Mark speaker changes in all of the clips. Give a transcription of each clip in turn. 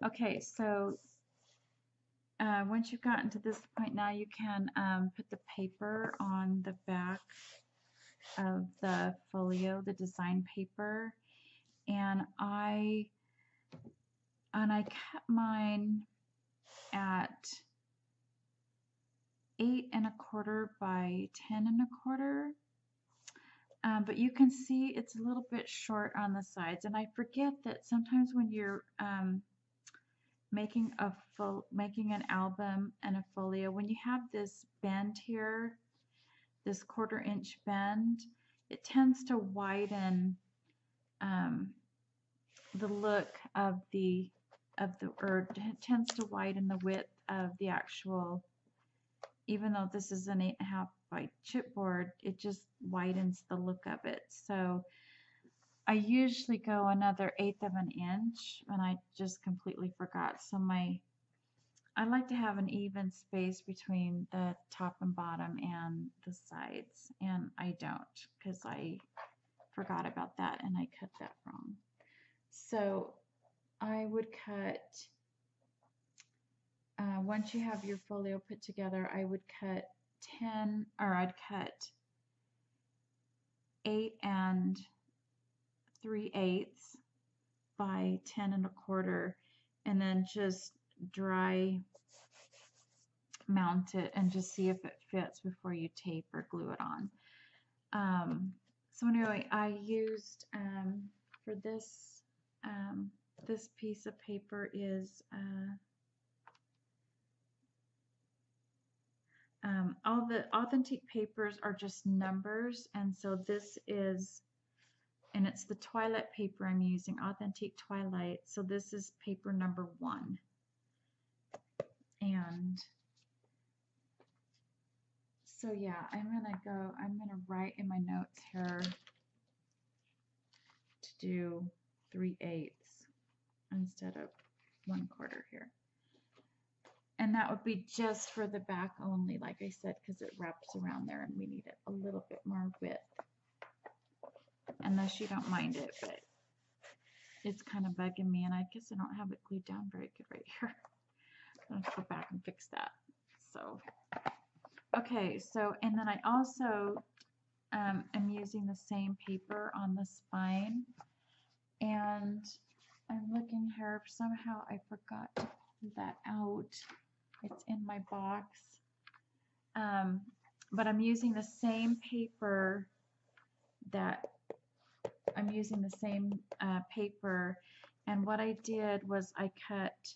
Speaker 1: Okay, so once you've gotten to this point now, you can put the paper on the back of the folio, the design paper, and I cut mine at 8 1/4 by 10 1/4. But you can see it's a little bit short on the sides, and I forget that sometimes when you're making an album and a folio, when you have this bend here, this 1/4 inch bend, it tends to widen the look of or it tends to widen the width of the actual, even though this is an 8 1/2 by chipboard, it just widens the look of it. So I usually go another 1/8 of an inch, and I just completely forgot. So I like to have an even space between the top and bottom and the sides, and I don't because I forgot about that and I cut that wrong. So I would cut, once you have your folio put together, I would cut 8 3/8 by 10 1/4, and then just dry mount it and just see if it fits before you tape or glue it on. So anyway, I used for this this piece of paper is all the Authentique papers are just numbers, and so this is, and it's the Twilight paper I'm using, Authentique Twilight. So this is paper number 1, and so yeah, I'm gonna write in my notes here to do 3/8 instead of 1/4 here. And that would be just for the back only, like I said, because it wraps around there and we need it a little bit more width. Unless you don't mind it, but it's kind of bugging me, and I guess I don't have it glued down very good right here. I'll have to go back and fix that. So, okay, so, and then I also am using the same paper on the spine, and I'm looking here, somehow I forgot to pull that out. It's in my box. But I'm using the same paper and what I did was I cut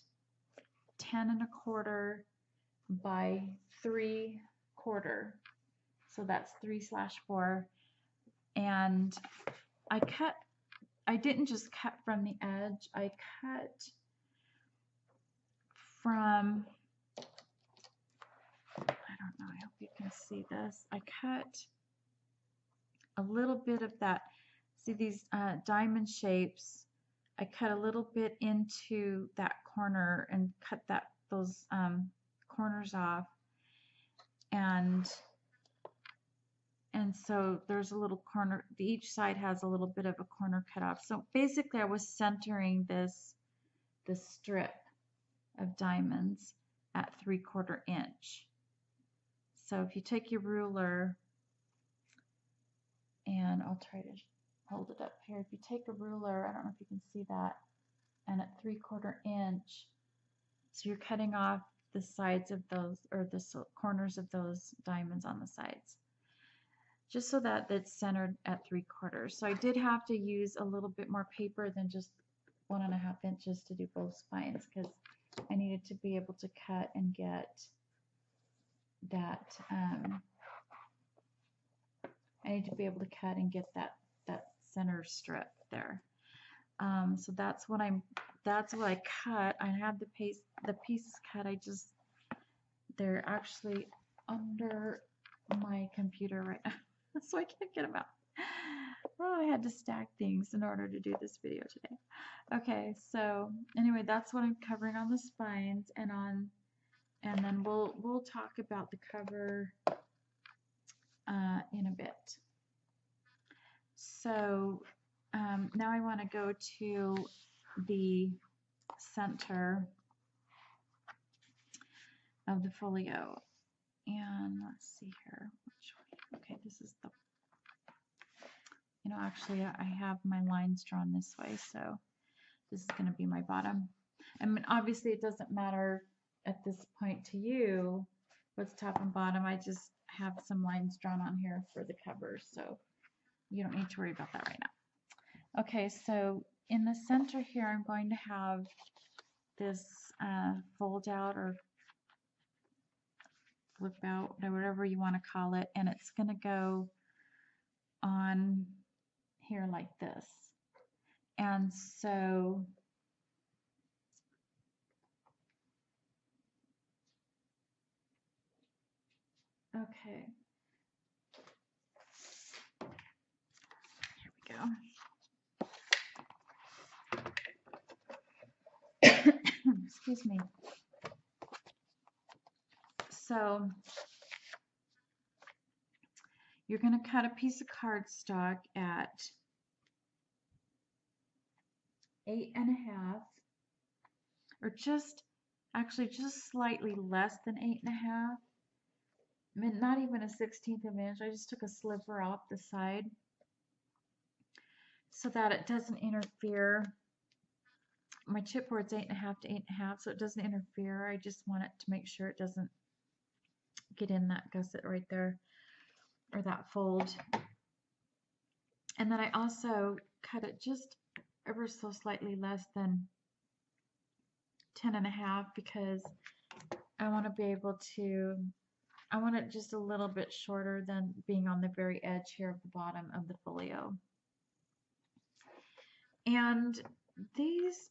Speaker 1: 10 1/4 by 3/4. So that's 3/4. And I didn't just cut from the edge, I cut from, I don't know, I hope you can see this. I cut a little bit of that, see these diamond shapes, I cut a little bit into that corner and cut those corners off, and so there's a little corner, each side has a little bit of a corner cut off. So basically I was centering this strip of diamonds at 3/4 inch. So if you take your ruler, and I'll try to hold it up here. If you take a ruler, I don't know if you can see that, and at 3/4 inch, so you're cutting off the sides of those, or the corners of those diamonds on the sides, just so that it's centered at 3/4. So I did have to use a little bit more paper than just 1 1/2 inches to do both spines, because I needed to be able to cut and get that, that center strip there. So that's what I cut. I had the pieces cut. They're actually under my computer right now, so I can't get them out. Oh, I had to stack things in order to do this video today. Okay, so anyway, that's what I'm covering on the spines, and then we'll talk about the cover in a bit. So now I want to go to the center of the folio. And let's see here, which way? Okay, this is the, you know, actually I have my lines drawn this way, so this is going to be my bottom. I mean, obviously it doesn't matter at this point to you what's top and bottom. I just have some lines drawn on here for the cover, so you don't need to worry about that right now. Okay, so in the center here, I'm going to have this fold out or flip out, whatever you want to call it, and it's going to go on here like this. And so okay, here we go. Excuse me. So you're going to cut a piece of cardstock at 8.5, or actually just slightly less than 8.5. I mean, not even a 1/16 of an inch. I just took a sliver off the side so that it doesn't interfere. My chipboard's 8.5 to 8.5, so it doesn't interfere. I just want it to make sure it doesn't get in that gusset right there, or that fold. And then I also cut it just ever so slightly less than 10.5 because I want to be able to, I want it just a little bit shorter than being on the very edge here of the bottom of the folio. And these,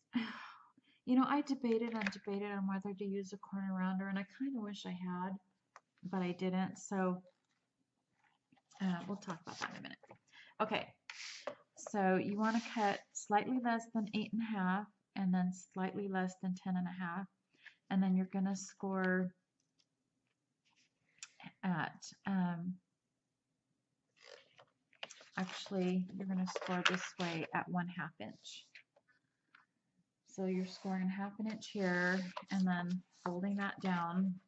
Speaker 1: you know, I debated on whether to use a corner rounder, and I kind of wish I had, but I didn't. So we'll talk about that in a minute. Okay, so you want to cut slightly less than 8.5 and then slightly less than 10.5, and then you're going to score at actually you're going to score this way at 1/2 inch. So you're scoring 1/2 inch here and then folding that down.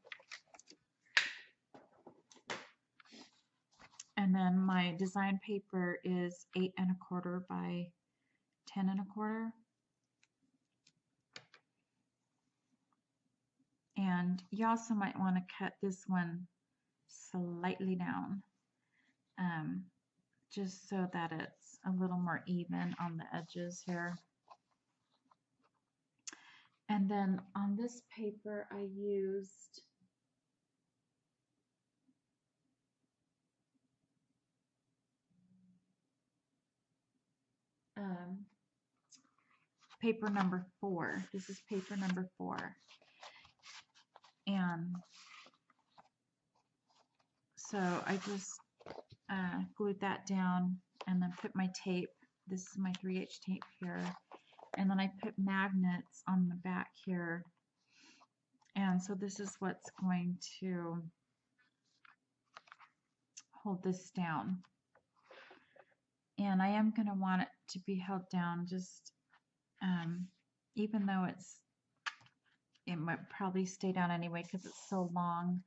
Speaker 1: And then my design paper is 8.25 by 10.25. And you also might want to cut this one slightly down, just so that it's a little more even on the edges here. And then on this paper I used paper number 4. This is paper number 4. And so I just glued that down and then put my tape. This is my 3H tape here. And then I put magnets on the back here. And so this is what's going to hold this down. And I am going to want it to be held down just, even though it might probably stay down anyway because it's so long.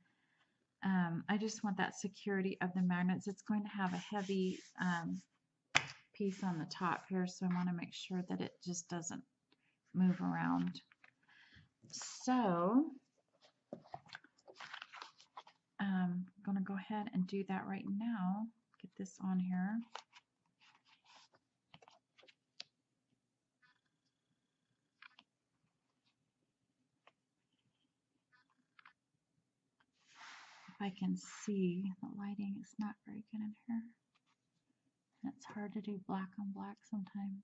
Speaker 1: I just want that security of the magnets. It's going to have a heavy piece on the top here, so I want to make sure that it just doesn't move around. So I'm going to go ahead and do that right now. Get this on here. If I can see, the lighting is not very good in here. It's hard to do black on black sometimes.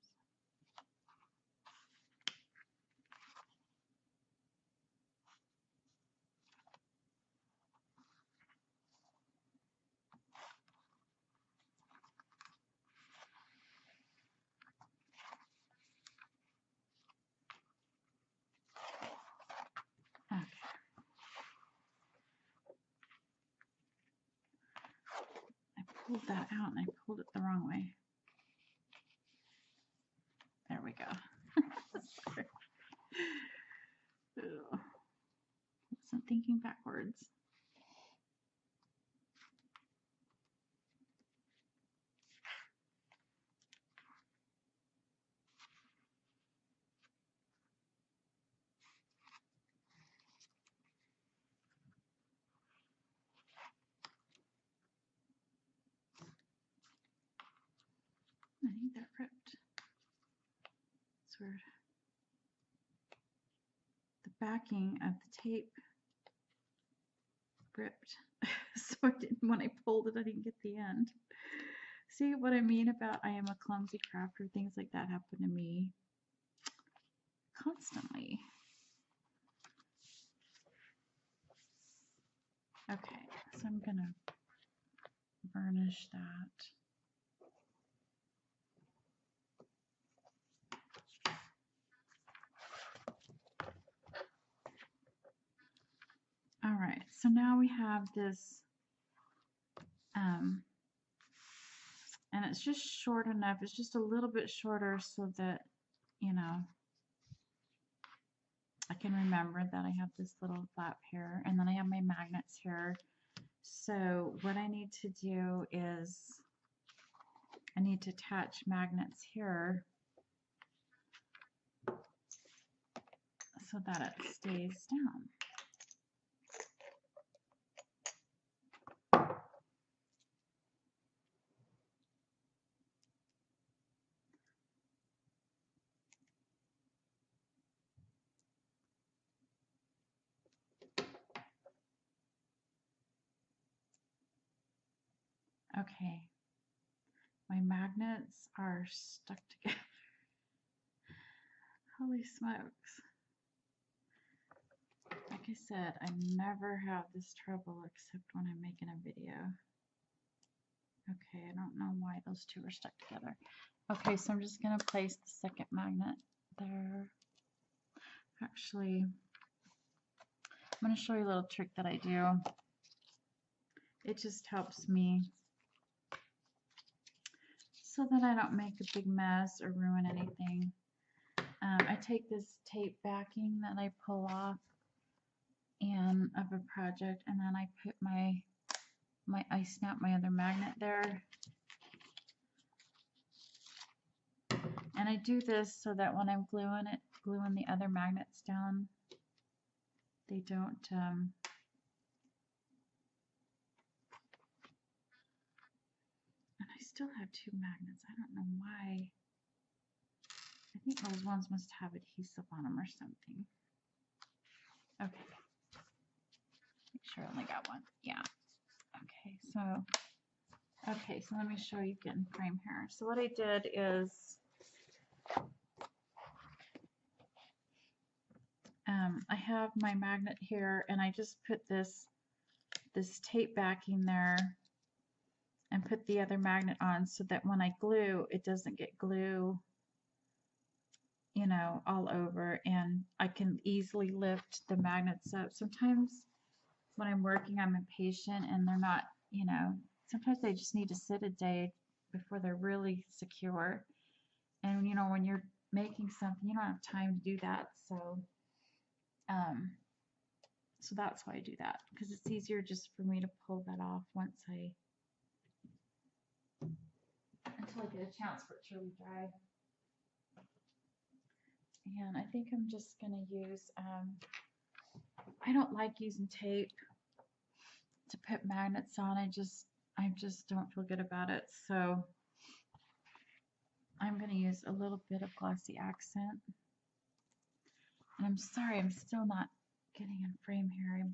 Speaker 1: Okay. I pulled that out and I pulled it the wrong way. There we go. thinking backwards. I think that ripped. It's weird. The backing of the tape ripped. So I didn't, when I pulled it, I didn't get the end. See what I mean about I am a clumsy crafter? Things like that happen to me constantly. Okay, so I'm gonna burnish that. All right, so now we have this, and it's just short enough. It's just a little bit shorter so that, you know, I can remember that I have this little flap here, and then I have my magnets here. So what I need to do is I need to attach magnets here so that it stays down. Okay, my magnets are stuck together. Holy smokes. Like I said, I never have this trouble except when I'm making a video. Okay, I don't know why those two are stuck together. Okay, so I'm just going to place the second magnet there. Actually, I'm going to show you a little trick that I do. It just helps me so that I don't make a big mess or ruin anything. I take this tape backing that I pull off and of a project, and then I put I snap my other magnet there. And I do this so that when I'm gluing the other magnets down, they don't and I still have two magnets. I don't know why. I think those ones must have adhesive on them or something. Okay. Make sure I only got one. Yeah. Okay, so let me show you getting frame here. So what I did is I have my magnet here, and I just put this tape backing there and put the other magnet on so that when I glue, it doesn't get glue, you know, all over, and I can easily lift the magnets up. Sometimes when I'm working, I'm impatient and they're not, you know, sometimes they just need to sit a day before they're really secure. And, you know, when you're making something, you don't have time to do that. So that's why I do that, because it's easier just for me to pull that off until I get a chance for it to re-dry. And I think I'm just going to use, I don't like using tape to put magnets on. I just don't feel good about it. So I'm going to use a little bit of glossy accent. And I'm sorry, I'm still not getting in frame here.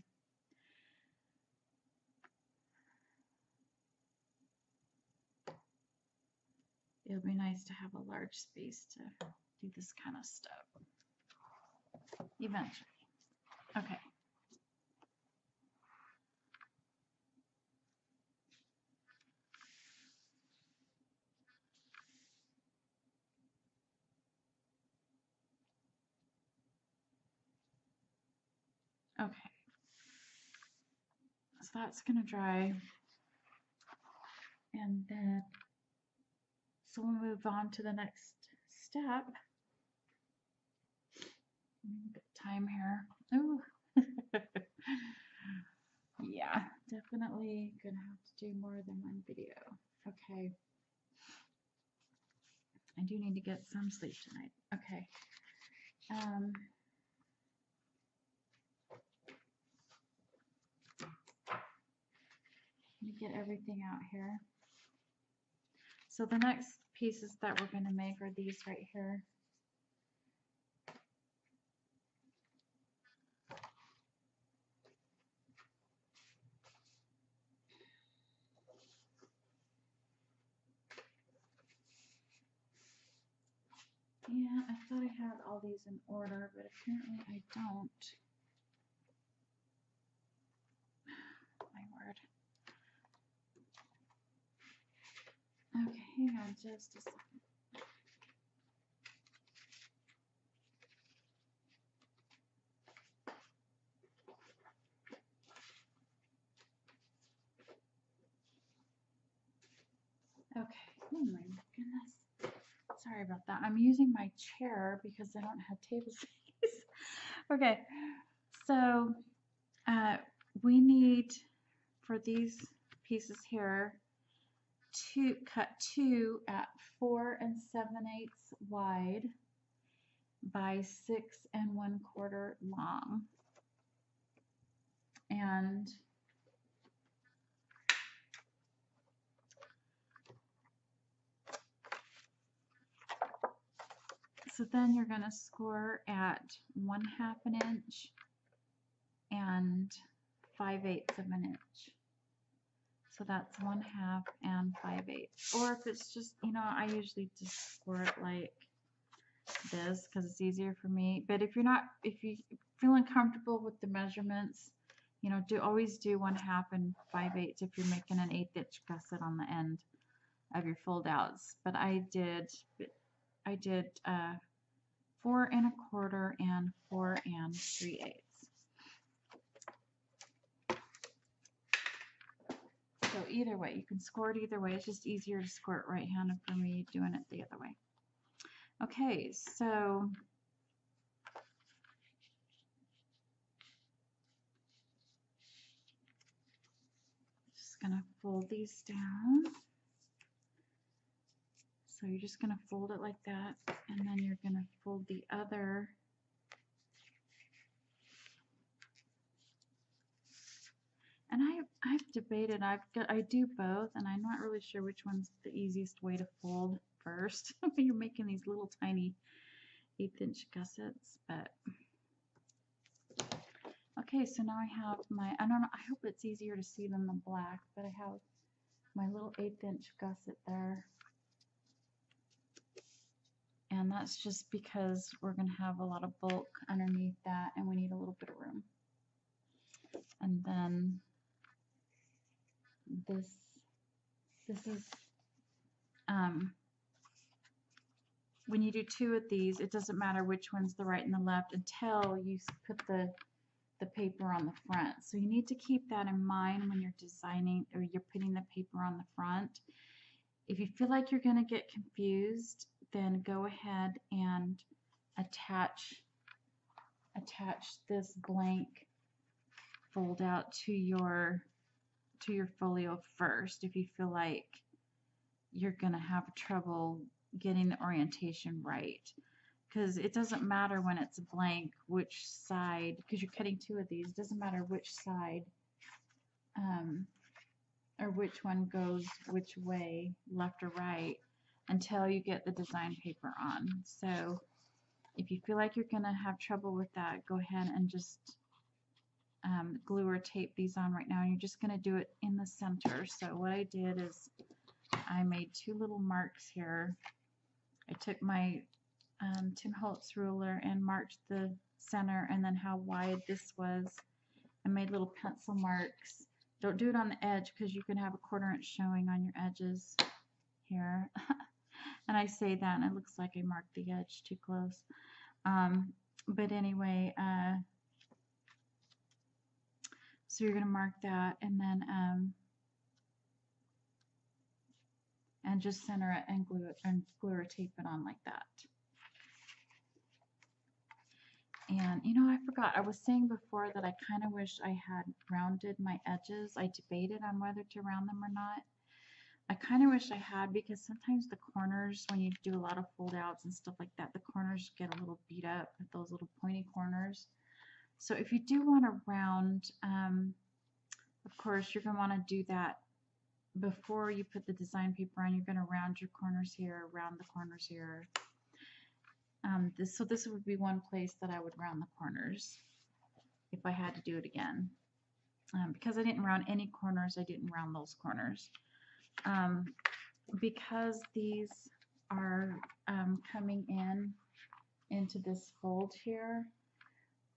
Speaker 1: It'll be nice to have a large space to do this kind of stuff eventually. Okay. Okay. So that's going to dry. And then, so we'll move on to the next step. Get time here. Ooh. definitely gonna have to do more than one video. Okay. I do need to get some sleep tonight. Okay. Let me get everything out here. So the next pieces that we're going to make are these right here. Yeah, I thought I had all these in order, but apparently I don't. My word. Okay, hang on just a second. Okay, oh my goodness. Sorry about that. I'm using my chair because I don't have table space. Okay, so we need, for these pieces here, to cut 2 at 4 7/8 wide by 6 1/4 long. And so then you're going to score at 1/2 inch and 5/8 of an inch. So that's 1/2 and 5/8. Or if it's just, you know, I usually just score it like this because it's easier for me. But if you're feeling comfortable with the measurements, you know, always do 1/2 and 5/8 if you're making an 1/8 inch gusset on the end of your fold outs. But I did 4 1/4 and 4 3/8. So either way, you can score it either way. It's just easier to score it right-handed for me doing it the other way. Okay, so just gonna fold these down. So you're just gonna fold it like that, and then you're gonna fold the other. And I've debated. I do both, and I'm not really sure which one's the easiest way to fold first. You're making these little tiny 1/8 inch gussets, but okay. So now I have my. I don't know. I hope it's easier to see than the black, but I have my little 1/8 inch gusset there, and that's just because we're gonna have a lot of bulk underneath that, and we need a little bit of room. And then this is when you do 2 of these, it doesn't matter which one's the right and the left until you put the paper on the front. So you need to keep that in mind when you're designing or you're putting the paper on the front. If you feel like you're going to get confused, then go ahead and attach this blank fold out to your folio first if you feel like you're going to have trouble getting the orientation right, because it doesn't matter when it's blank which side, because you're cutting 2 of these, it doesn't matter which side or which one goes which way, left or right, until you get the design paper on. So if you feel like you're going to have trouble with that, go ahead and just glue or tape these on right now, and you're just going to do it in the center. So what I did is I made 2 little marks here. I took my Tim Holtz ruler and marked the center and then how wide this was. I made little pencil marks. Don't do it on the edge because you can have a 1/4 inch showing on your edges here. And I say that and it looks like I marked the edge too close. But anyway, so you're going to mark that and then and just center it and glue or tape it on like that. And you know, I forgot, I was saying before that I kind of wish I had rounded my edges. I debated on whether to round them or not. I kind of wish I had, because sometimes the corners, when you do a lot of fold outs and stuff like that, the corners get a little beat up with those little pointy corners. So if you do want to round, of course, you're going to want to do that before you put the design paper on. You're going to round your corners here, round the corners here. So this would be one place that I would round the corners if I had to do it again. Because I didn't round any corners, I didn't round those corners. Because these are coming into this fold here,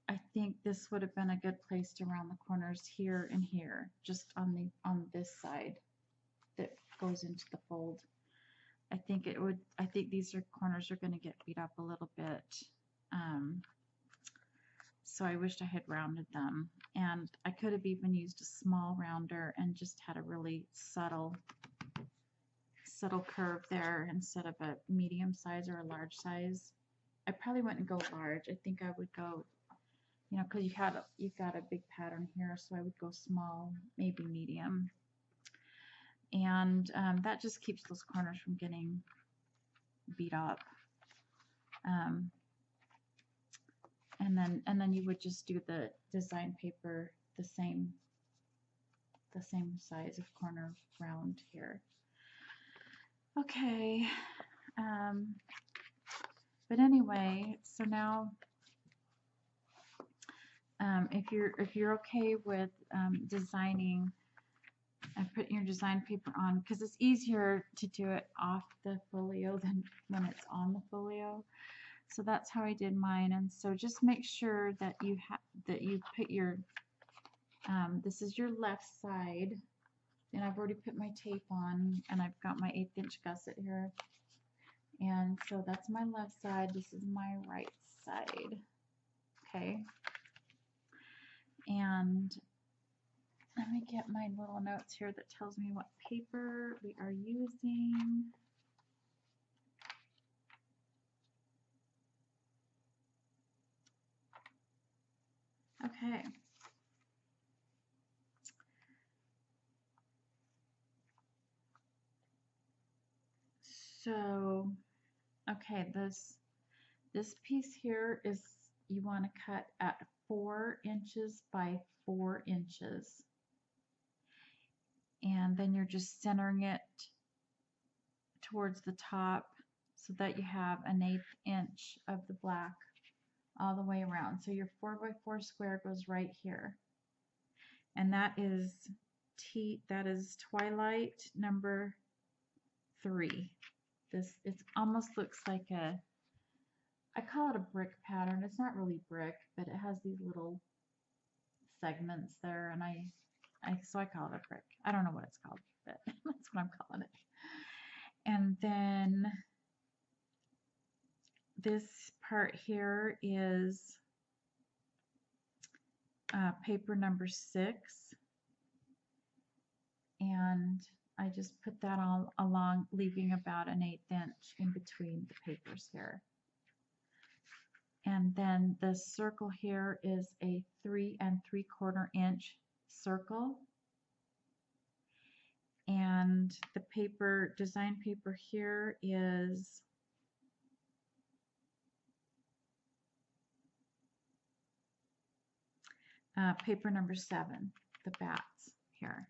Speaker 1: I think this would have been a good place to round the corners here and here, just on this side that goes into the fold. I think it would. I think these corners are going to get beat up a little bit. So I wished I had rounded them, and I could have even used a small rounder and just had a really subtle curve there instead of a medium size or a large size. I probably wouldn't go large. I think I would go, you know, because you've got a big pattern here, so I would go small, maybe medium. And that just keeps those corners from getting beat up. And then you would just do the design paper the same size of corner round here. Okay. But anyway, so now if you're okay with designing and putting your design paper on, because it's easier to do it off the folio than when it's on the folio. So that's how I did mine. And so just make sure that you put your this is your left side, and I've already put my tape on, and I've got my 1/8 inch gusset here. And so that's my left side. This is my right side. Okay. And let me get my little notes here that tells me what paper we are using. Okay. So, okay, this piece here is, you want to cut at 4 inches by 4 inches. And then you're just centering it towards the top so that you have an 1/8 inch of the black all the way around. So your 4 by 4 square goes right here. And that is Twilight number 3. It almost looks like I call it a brick pattern. It's not really brick, but it has these little segments there, and so I call it a brick. I don't know what it's called, but that's what I'm calling it. And then this part here is paper number 6, and I just put that all along, leaving about an 1/8 inch in between the papers here. And then the circle here is a 3 3/4 inch circle. And the design paper here is paper number 7, the bats here.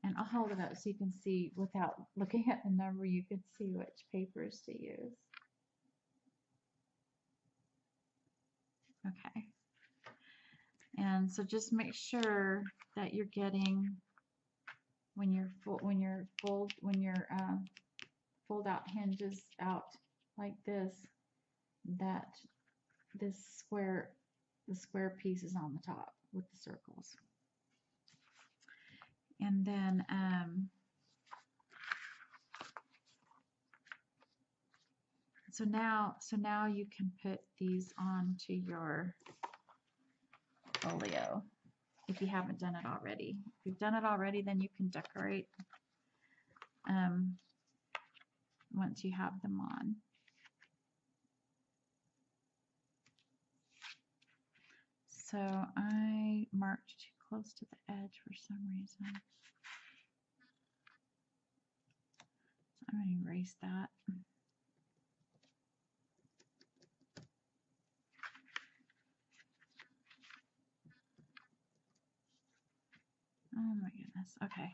Speaker 1: And I'll hold it up so you can see, without looking at the number, you can see which papers to use. Okay. And so just make sure that you're getting, when your fold out hinges out like this, that the square piece is on the top with the circles. And then so now you can put these onto your folio if you haven't done it already. If you've done it already, then you can decorate once you have them on. So I marked too close to the edge for some reason. I'm going to erase that. Oh my goodness. Okay.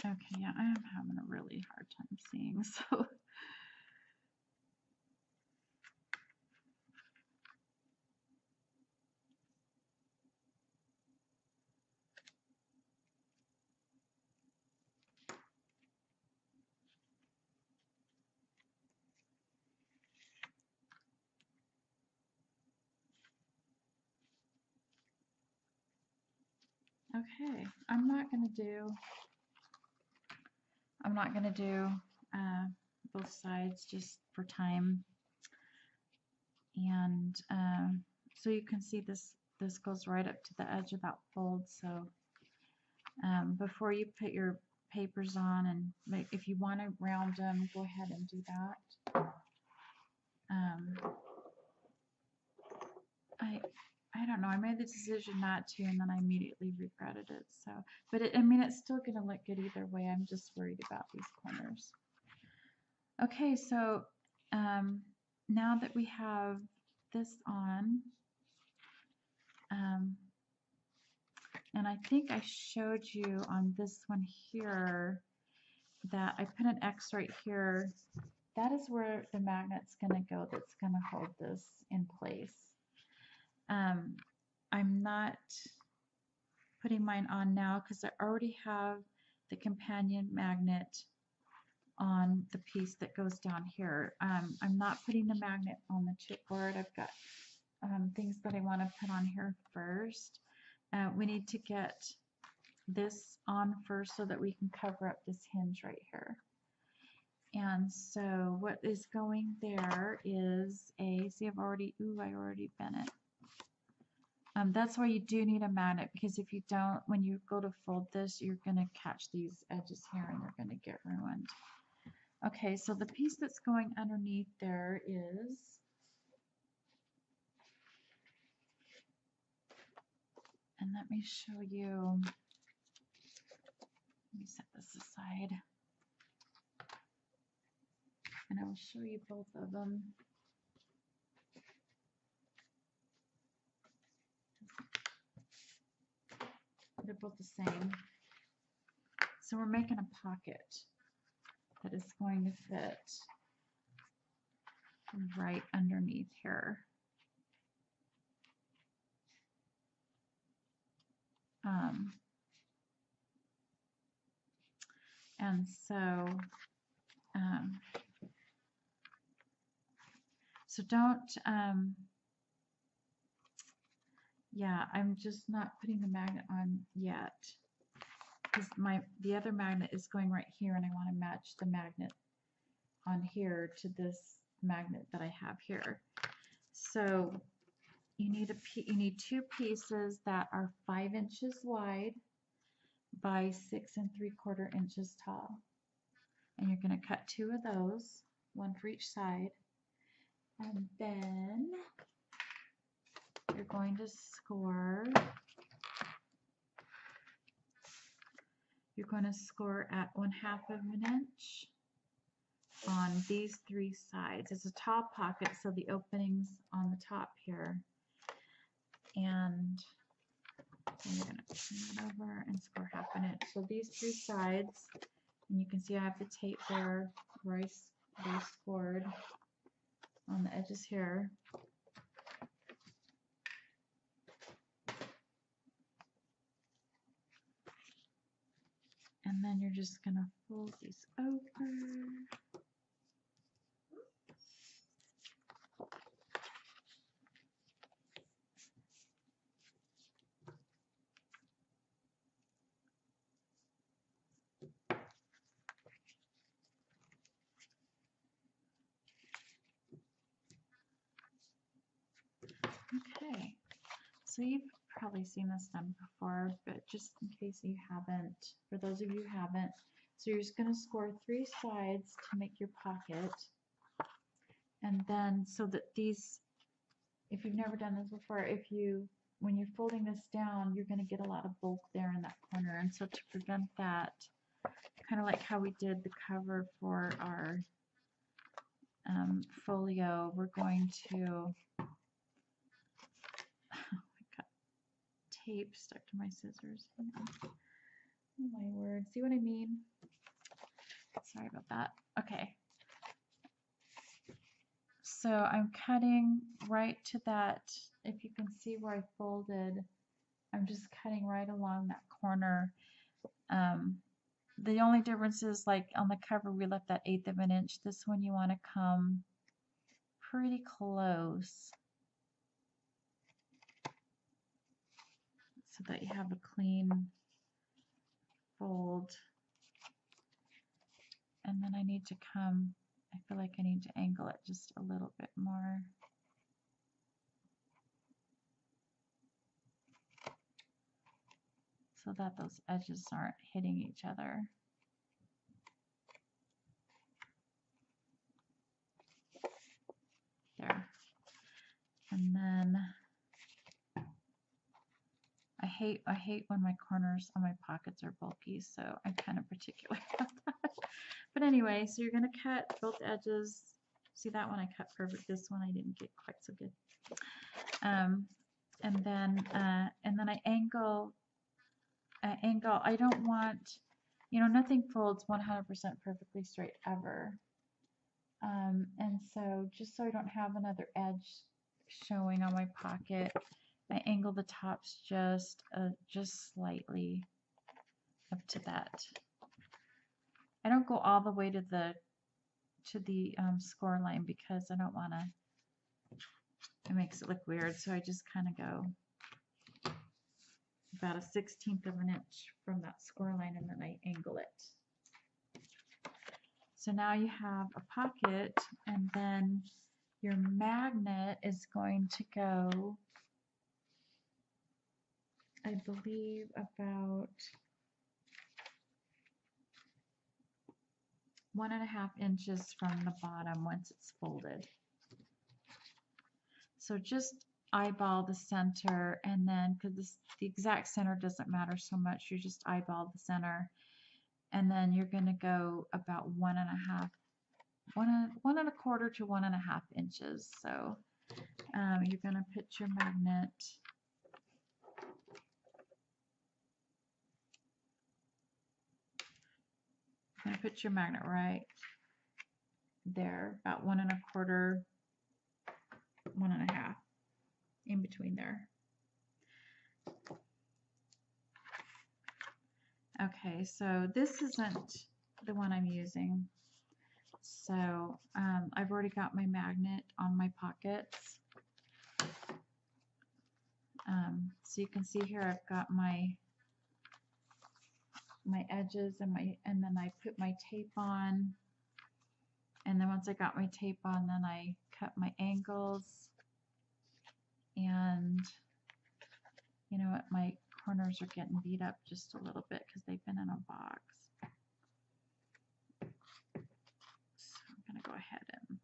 Speaker 1: Okay, yeah, I am having a really hard time seeing, so. Okay, I'm not gonna do both sides just for time. And so you can see this goes right up to the edge of that fold. So before you put your papers on, and if you want to round them, go ahead and do that. I don't know. I made the decision not to, and then I immediately regretted it. So, but I mean, it's still going to look good either way. I'm just worried about these corners. Okay, so now that we have this on, and I think I showed you on this one here that I put an X right here. That is where the magnet's going to go that's going to hold this in place. I'm not putting mine on now because I already have the companion magnet on the piece that goes down here. I'm not putting the magnet on the chipboard. I've got things that I want to put on here first. We need to get this on first so that we can cover up this hinge right here. And so what is going there is see, I already bent it. That's why you do need a magnet, because if you don't, when you go to fold this, you're going to catch these edges here and they're going to get ruined. Okay, so the piece that's going underneath there is, and let me show you, let me set this aside, and I will show you both of them. They're both the same. So we're making a pocket that is going to fit right underneath here. And so, so don't, yeah, I'm just not putting the magnet on yet, because the other magnet is going right here, and I want to match the magnet on here to this magnet that I have here. So you need two pieces that are 5 inches wide by 6 3/4 inches tall, and you're going to cut 2 of those, one for each side, and then you're going to score. You're going to score at 1/2 of an inch on these 3 sides. It's a tall pocket, so the opening's on the top here. And then you're going to turn it over and score 1/2 inch. So these 3 sides, and you can see I have the tape there where I scored on the edges here. And then you're just going to fold these over. Okay, so you've probably seen this done before, but just in case you haven't, for those of you who haven't, so you're just going to score 3 sides to make your pocket, and then so that these, if you've never done this before, when you're folding this down, you're going to get a lot of bulk there in that corner, and so to prevent that, kind of like how we did the cover for our folio, we're going to tape stuck to my scissors. Hang on. Oh my word. See what I mean? Sorry about that. Okay. So I'm cutting right to that. If you can see where I folded, I'm just cutting right along that corner. The only difference is, like on the cover, we left that 1/8 of an inch. This one you want to come pretty close so that you have a clean fold. And then I need to come, I feel like I need to angle it just a little bit more. So that those edges aren't hitting each other. There. And then I hate when my corners on my pockets are bulky, so I'm kind of particular about that. But anyway, so you're going to cut both edges. See that one I cut perfect. This one I didn't get quite so good. And then I angle. I don't want, nothing folds 100% perfectly straight ever. And so just so I don't have another edge showing on my pocket, I angle the tops just slightly up to that. I don't go all the way to the score line because I don't want to. It makes it look weird, so I just kind of go about 1/16 of an inch from that score line, and then I angle it. So now you have a pocket, and then your magnet is going to go, I believe, about 1.5 inches from the bottom once it's folded. So just eyeball the center, and then, because the exact center doesn't matter so much, you just eyeball the center, and then you're going to go about 1.25 to 1.5 inches. So you're going to put your magnet right there, about 1.25, 1.5, in between there. Okay, so this isn't the one I'm using. So I've already got my magnet on my pockets. So you can see here I've got my edges and then I put my tape on, and then once I got my tape on, then I cut my angles, and you know what, my corners are getting beat up just a little bit because they've been in a box. So I'm going to go ahead and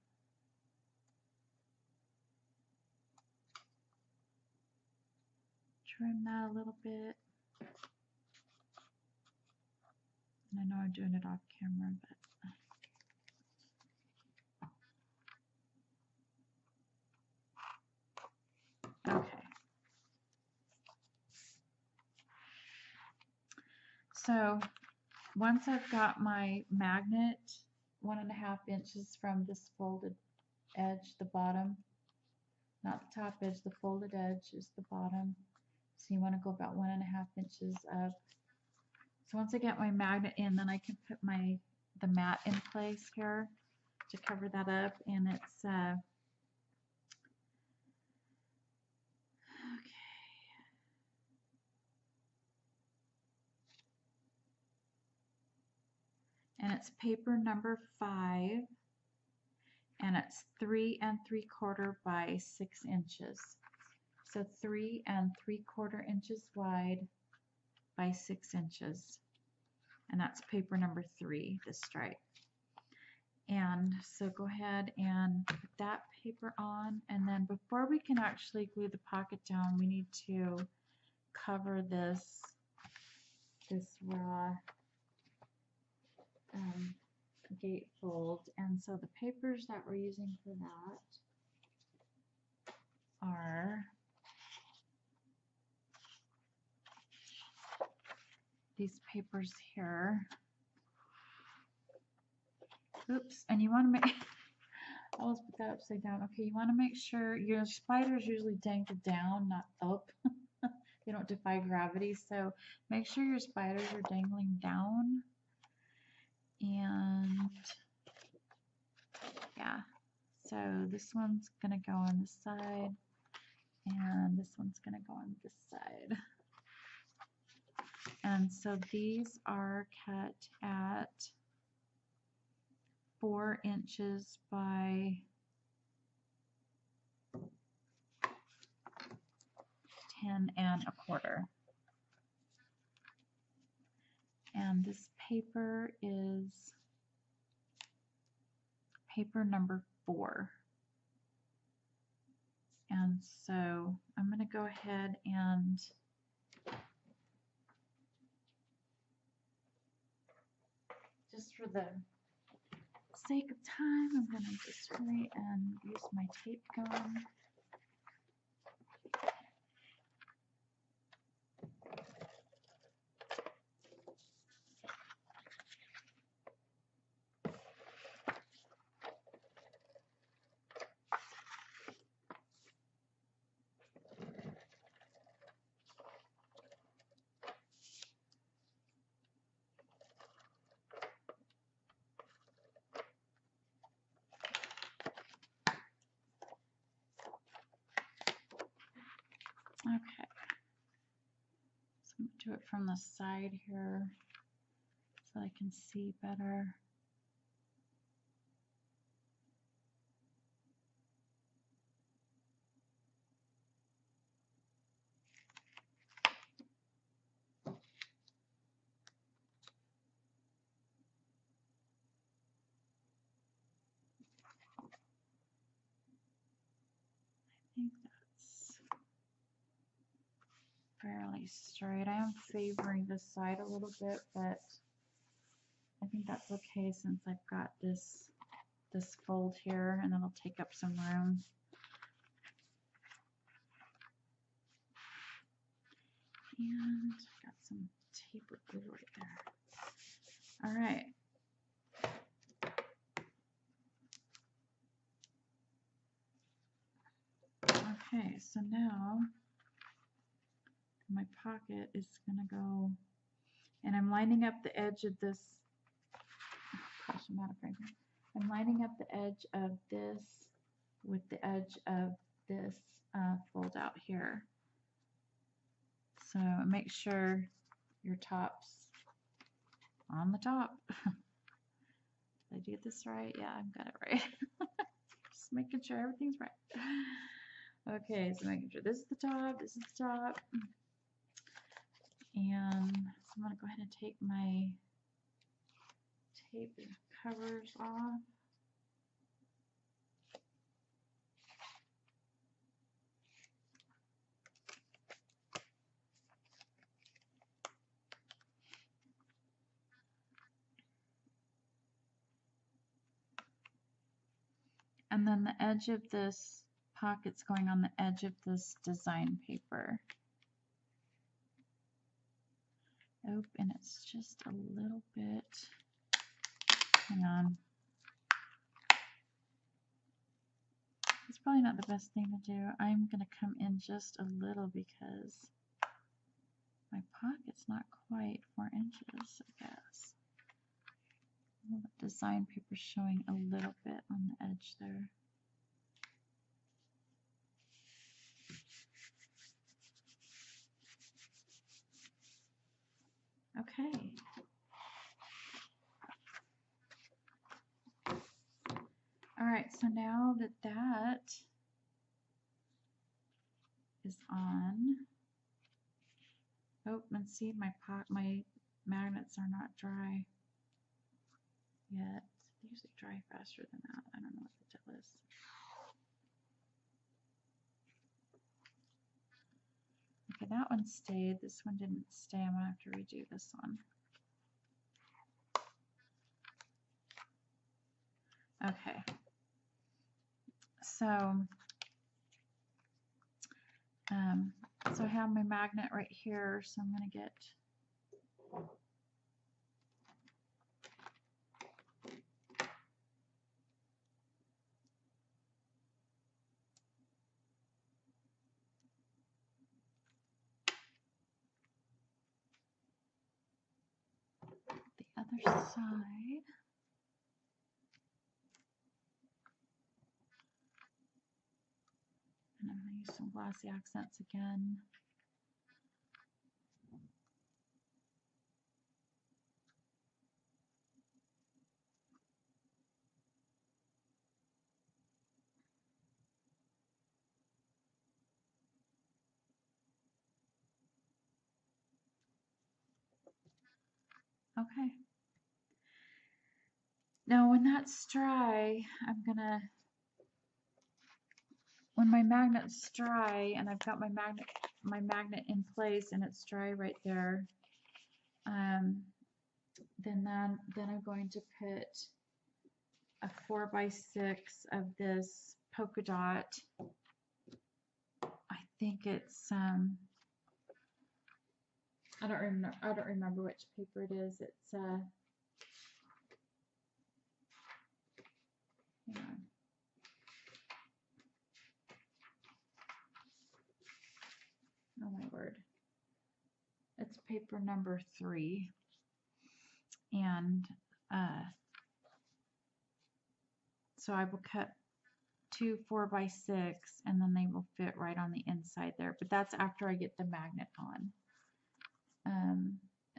Speaker 1: trim that a little bit. And I know I'm doing it off camera, but okay. So once I've got my magnet 1.5 inches from this folded edge, the bottom, not the top edge, the folded edge is the bottom. So you want to go about 1.5 inches up. So once I get my magnet in, then I can put the mat in place here to cover that up, and it's okay. And it's paper number 5, and it's 3 3/4 by 6 inches. So 3 3/4 inches wide by 6 inches. And that's paper number 3, the stripe. And so go ahead and put that paper on, and then before we can actually glue the pocket down, we need to cover this raw gatefold. And so the papers that we're using for that are these papers here. Oops, and you want to make, I almost put that upside down. Okay, you want to make sure your spiders usually dangle down, not up. They don't defy gravity, so make sure your spiders are dangling down. And yeah, so this one's gonna go on this side, and this one's gonna go on this side. And so these are cut at 4 inches by 10 1/4. And this paper is paper number 4. And so I'm going to go ahead and just for the sake of time, I'm going to just hurry and use my tape gun. Okay, so I'm going to do it from the side here so I can see better. I think that's fairly straight. I am favoring this side a little bit, but I think that's okay since I've got this fold here, and it'll take up some room. And got some tapered glue right there. All right. Okay, so now my pocket is gonna go, and I'm lining up the edge of this. Oh gosh, I'm out of frame. I'm lining up the edge of this with the edge of this fold out here. So make sure your top's on the top. Did I do this right? Yeah, I've got it right. Just making sure everything's right. Okay, so making sure this is the top, this is the top. And so I'm going to go ahead and take my tape covers off. And then the edge of this pocket's going on the edge of this design paper. Oh, and it's just a little bit, hang on. It's probably not the best thing to do. I'm going to come in just a little because my pocket's not quite 4 inches, I guess. The design paper's showing a little bit on the edge there. Okay. All right, so now that that is on. Oh, and see, my magnets are not dry yet. They usually dry faster than that. I don't know what the deal is. Okay, that one stayed. This one didn't stay. I'm gonna have to redo this one. Okay. So I have my magnet right here, so I'm going to get the other side. And I'm going to use some glossy accents again. Okay. Now when that's dry, when my magnet's dry and I've got my magnet in place and it's dry right there, then I'm going to put a 4x6 of this polka dot. I think it's I don't remember which paper it is. It's hang on. Oh my word. It's paper number 3. And so I will cut 2 4x6 and then they will fit right on the inside there. But that's after I get the magnet on.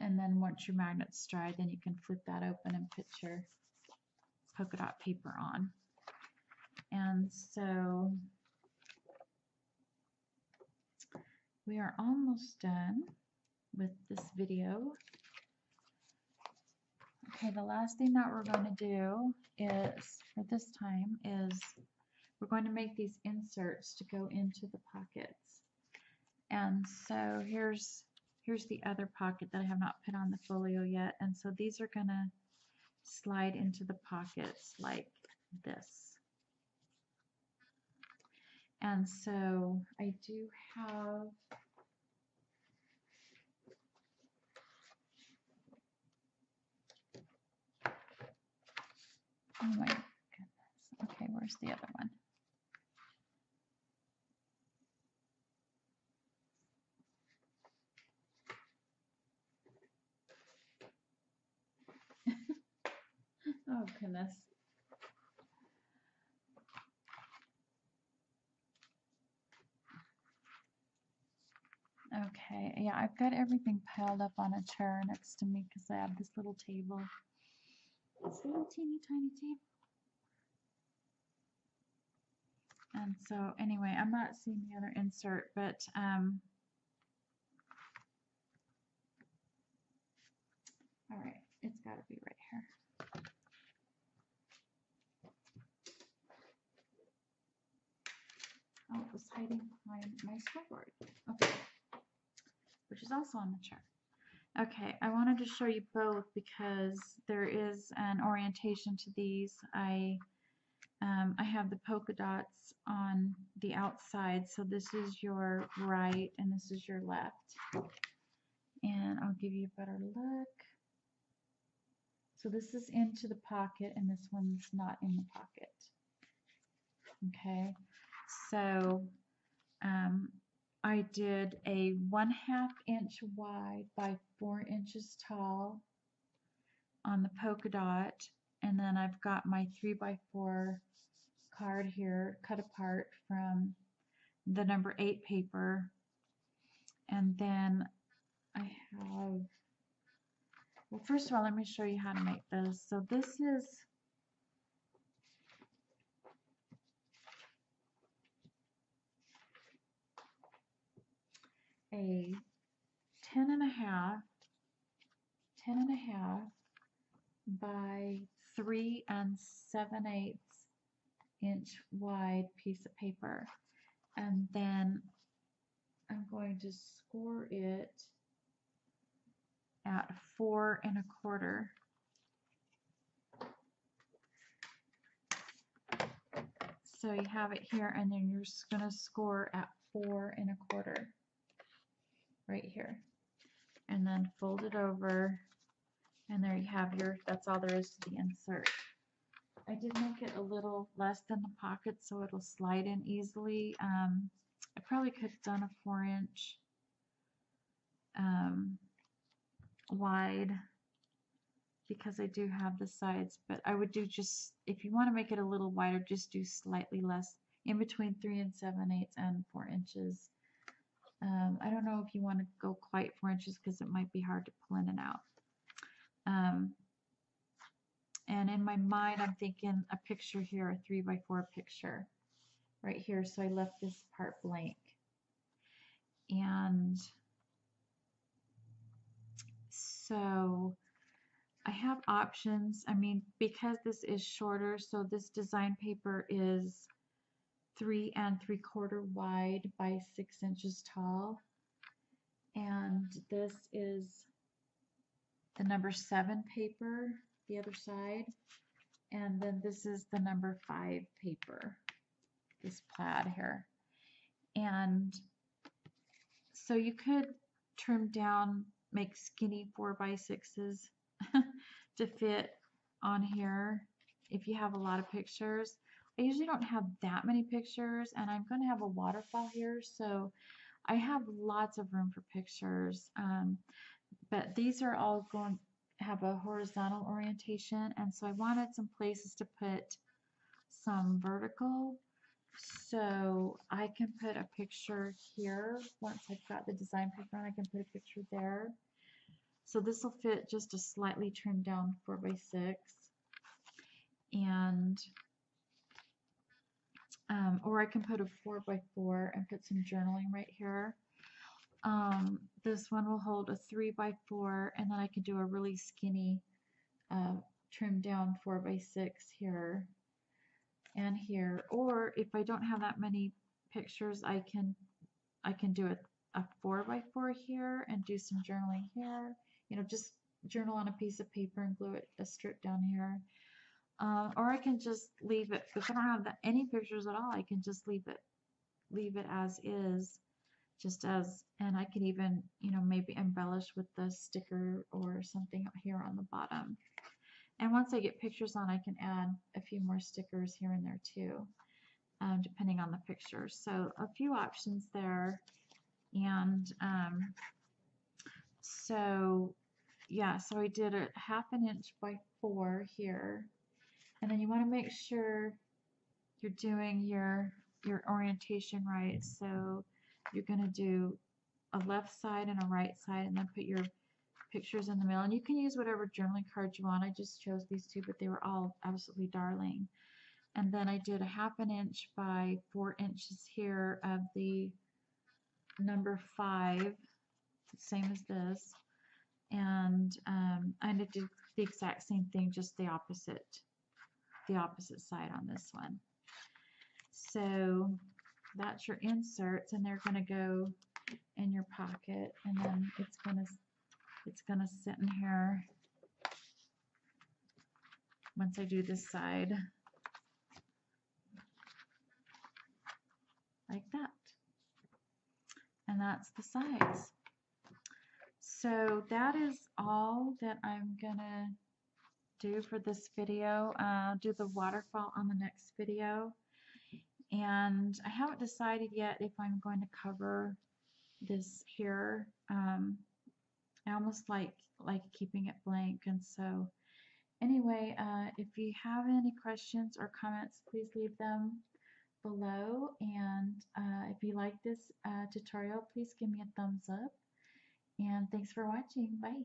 Speaker 1: And then once your magnet's dry, then you can flip that open and put your polka dot paper on. And so we are almost done with this video. Okay, the last thing that we're going to do is, for this time, is we're going to make these inserts to go into the pockets. And so here's the other pocket that I have not put on the folio yet. And so these are going to slide into the pockets like this. And so I do have oh my goodness. Okay, where's the other one? Oh goodness. Okay, yeah, I've got everything piled up on a chair next to me because I have this little table. This little teeny tiny table. And so anyway, I'm not seeing the other insert, but all right, it's got to be right here. Oh, it was hiding behind my scoreboard. Okay, which is also on the chair. Okay, I wanted to show you both because there is an orientation to these. I have the polka dots on the outside, so this is your right and this is your left. And I'll give you a better look. So this is into the pocket and this one's not in the pocket. Okay, so I did a 1/2 inch wide by 4 inches tall on the polka dot, and then I've got my 3x4 card here cut apart from the number 8 paper, and then I have, well, first of all, let me show you how to make this. So this is a 10 and a half by 3 7/8 inch wide piece of paper, and then I'm going to score it at 4 1/4. So you have it here, and then you're just going to score at 4 1/4 right here, and then fold it over, and there you have your, that's all there is to the insert. I did make it a little less than the pocket so it'll slide in easily. I probably could have done a 4-inch wide because I do have the sides, but I would do just, if you want to make it a little wider, just do slightly less, in between 3 7/8 and 4 inches. I don't know if you want to go quite 4 inches because it might be hard to pull in and out. And in my mind, I'm thinking a picture here, a 3 by 4 picture right here. So I left this part blank. And so I have options. I mean, because this is shorter, so this design paper is 3 3/4 wide by 6 inches tall. And this is the number 7 paper, the other side, and then this is the number 5 paper, this plaid here. And so you could trim down, make skinny 4 by 6s to fit on here if you have a lot of pictures. I usually don't have that many pictures, and I'm going to have a waterfall here, so I have lots of room for pictures. But these are all going to have a horizontal orientation, and so I wanted some places to put some vertical. So I can put a picture here. Once I've got the design paper on, I can put a picture there. So this will fit just a slightly trimmed down 4 by 6. And or I can put a 4 by 4 and put some journaling right here. This one will hold a 3 by 4, and then I can do a really skinny trimmed down 4 by 6 here and here. Or if I don't have that many pictures, I can do a 4 by 4 here and do some journaling here. You know, just journal on a piece of paper and glue it a strip down here. Or I can just leave it, if I don't have any pictures at all, I can just leave it as is, just as, and I can even, you know, maybe embellish with the sticker or something here on the bottom. And once I get pictures on, I can add a few more stickers here and there too, depending on the pictures. So a few options there. And so yeah, so I did a 1/2 inch by 4 here. And then you want to make sure you're doing your orientation right. So you're going to do a left side and a right side, and then put your pictures in the middle. And you can use whatever journaling cards you want. I just chose these two, but they were all absolutely darling. And then I did a 1/2 inch by 4 inches here of the number 5, same as this. And I did the exact same thing, just the opposite side on this one. So that's your inserts, and they're going to go in your pocket, and then it's going to sit in here once I do this side like that. And that's the sides. So that is all that I'm gonna do for this video. I'll do the waterfall on the next video. And I haven't decided yet if I'm going to cover this here. I almost like keeping it blank. And so anyway, if you have any questions or comments, please leave them below. And if you like this tutorial, please give me a thumbs up. And thanks for watching. Bye.